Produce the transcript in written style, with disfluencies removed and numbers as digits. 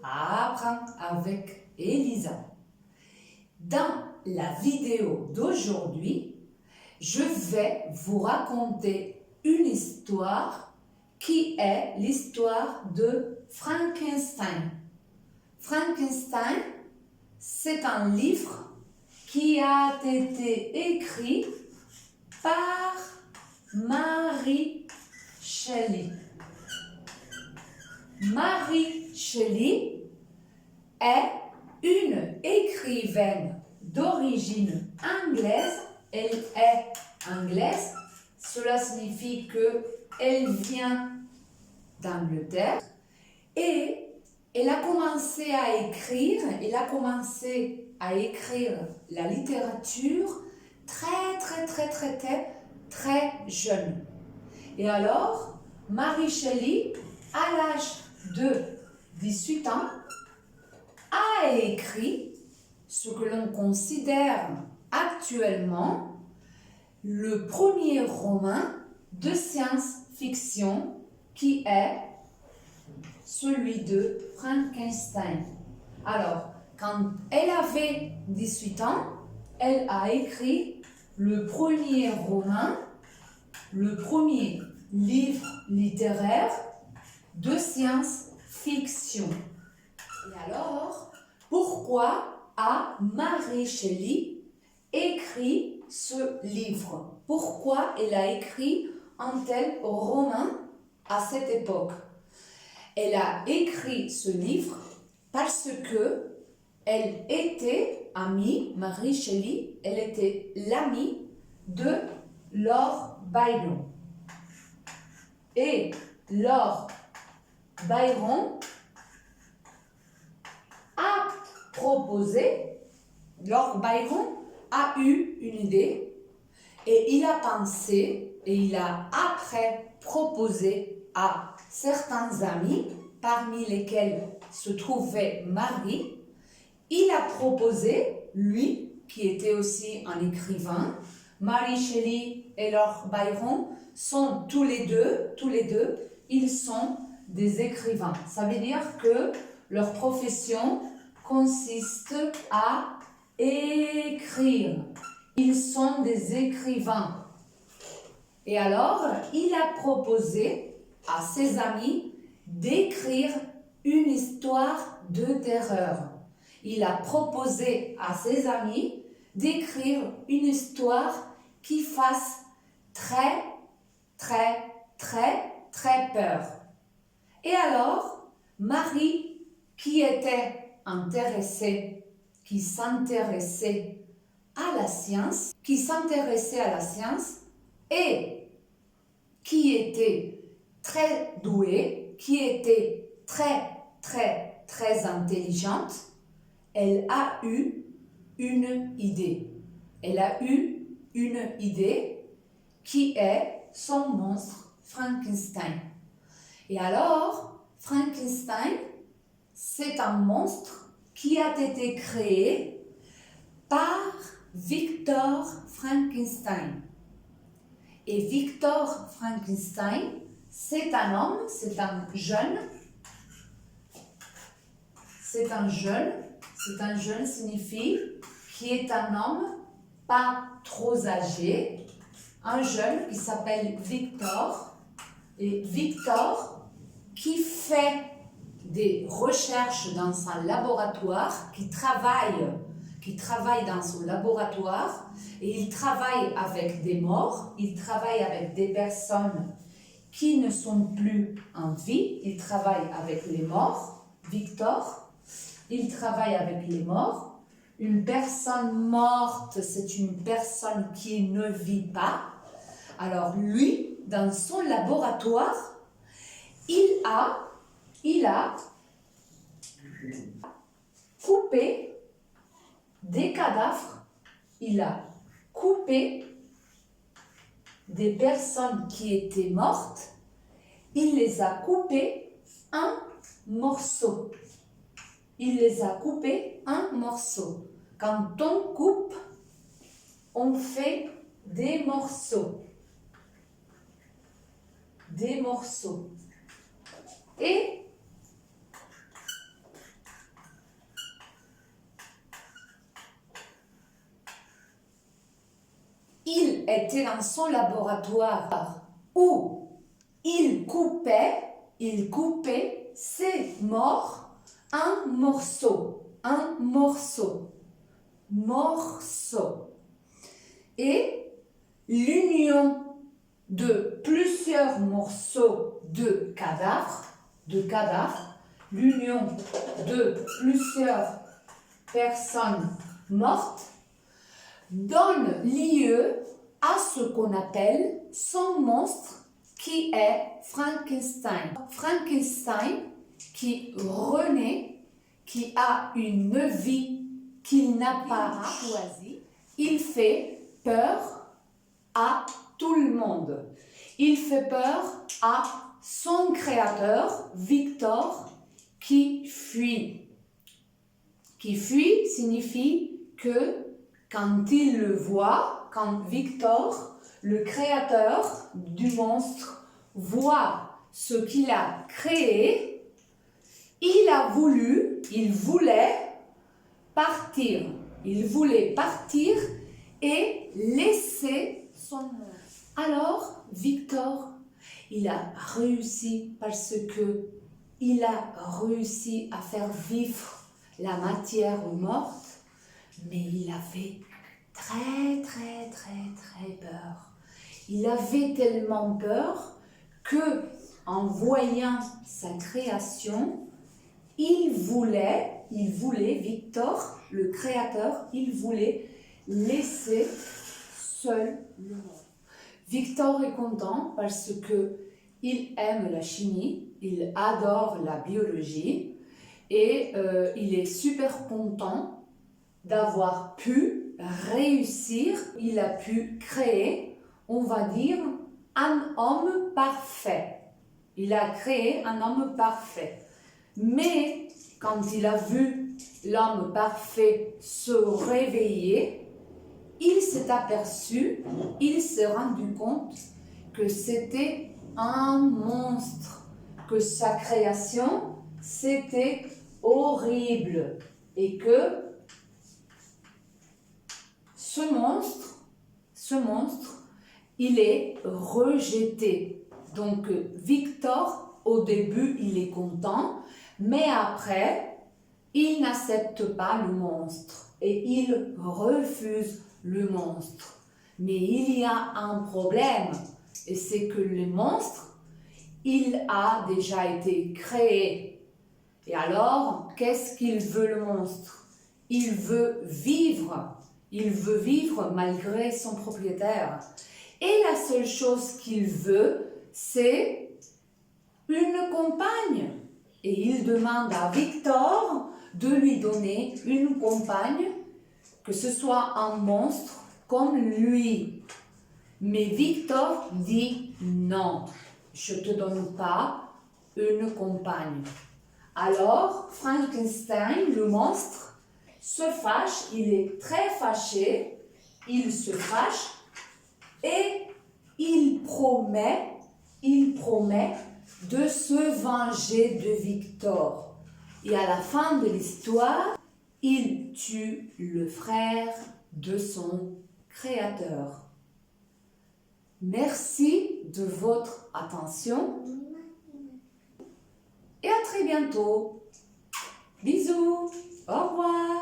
à apprendre avec Elisa. Dans la vidéo d'aujourd'hui, je vais vous raconter une histoire qui est l'histoire de Frankenstein. Frankenstein, c'est un livre qui a été écrit par Mary Shelley. Mary Shelley est une écrivaine d'origine anglaise. Elle est anglaise. Cela signifie qu'elle vient d'Angleterre. Et elle a commencé à écrire la littérature très jeune. Et alors, Mary Shelley, à l'âge de 18 ans, a écrit ce que l'on considère actuellement le premier roman de science-fiction qui est celui de Frankenstein. Alors, quand elle avait 18 ans, elle a écrit le premier roman, le premier livre littéraire de science-fiction. Et alors, pourquoi a Mary Shelley écrit ce livre? Pourquoi elle a écrit un tel roman à cette époque? Elle a écrit ce livre parce que elle était amie, Mary Shelley, elle était l'amie de Lord Byron. Et Lord Byron a eu une idée et il a pensé et il a après proposé à certains amis, parmi lesquels se trouvait Marie. Il a proposé, lui, qui était aussi un écrivain. Mary Shelley et Lord Byron sont tous les deux, ils sont des écrivains. Ça veut dire que leur profession consiste à écrire. Ils sont des écrivains. Et alors, il a proposé à ses amis d'écrire une histoire de terreur. Il a proposé à ses amis d'écrire une histoire qui fasse très peur. Et alors, Marie, qui s'intéressait à la science et qui était très douée, qui était très intelligente, elle a eu une idée. Elle a eu une idée qui est son monstre Frankenstein. Et alors, Frankenstein, c'est un monstre qui a été créé par Victor Frankenstein. Et Victor Frankenstein, c'est un homme, c'est un jeune signifie qui est un homme pas trop âgé, un jeune qui s'appelle Victor, et Victor qui fait des recherches dans son laboratoire, qui travaille dans son laboratoire, et il travaille avec des morts, il travaille avec des personnes qui ne sont plus en vie, il travaille avec les morts. Victor, il travaille avec les morts. Une personne morte, c'est une personne qui ne vit pas. Alors lui, dans son laboratoire, il a coupé des cadavres, il a coupé des personnes qui étaient mortes, il les a coupées en morceaux. Quand on coupe, on fait des morceaux. Et était dans son laboratoire où il coupait ses morts en morceaux. Et l'union de plusieurs morceaux de cadavres, l'union de plusieurs personnes mortes, donne lieu à ce qu'on appelle son monstre qui est Frankenstein. Frankenstein qui renaît, qui a une vie qu'il n'a pas choisie. Il fait peur à tout le monde. Il fait peur à son créateur, Victor, qui fuit. Qui fuit signifie que quand il le voit, quand Victor, le créateur du monstre, voit ce qu'il a créé, il voulait partir. Il voulait partir et laisser son monstre. Alors, Victor, il a réussi parce que il a réussi à faire vivre la matière morte, mais il avait très peur. Il avait tellement peur que, en voyant sa création, il voulait, Victor, le créateur, il voulait laisser seul le monde. Victor est content parce que il aime la chimie, il adore la biologie et il est super content d'avoir pu réussir. Il a pu créer, on va dire, un homme parfait. Il a créé un homme parfait. Mais quand il a vu l'homme parfait se réveiller, il s'est aperçu, il s'est rendu compte que c'était un monstre, que sa création, c'était horrible et que ce monstre, il est rejeté. Donc Victor, au début, il est content, mais après, il n'accepte pas le monstre et il refuse le monstre. Mais il y a un problème, et c'est que le monstre, il a déjà été créé. Et alors, qu'est-ce qu'il veut le monstre? Il veut vivre malgré son propriétaire. Et la seule chose qu'il veut, c'est une compagne. Et il demande à Victor de lui donner une compagne, que ce soit un monstre comme lui. Mais Victor dit non, je ne te donne pas une compagne. Alors Frankenstein, le monstre, se fâche, il est très fâché, il se fâche et il promet de se venger de Victor. Et à la fin de l'histoire, il tue le frère de son créateur. Merci de votre attention et à très bientôt. Bisous, au revoir.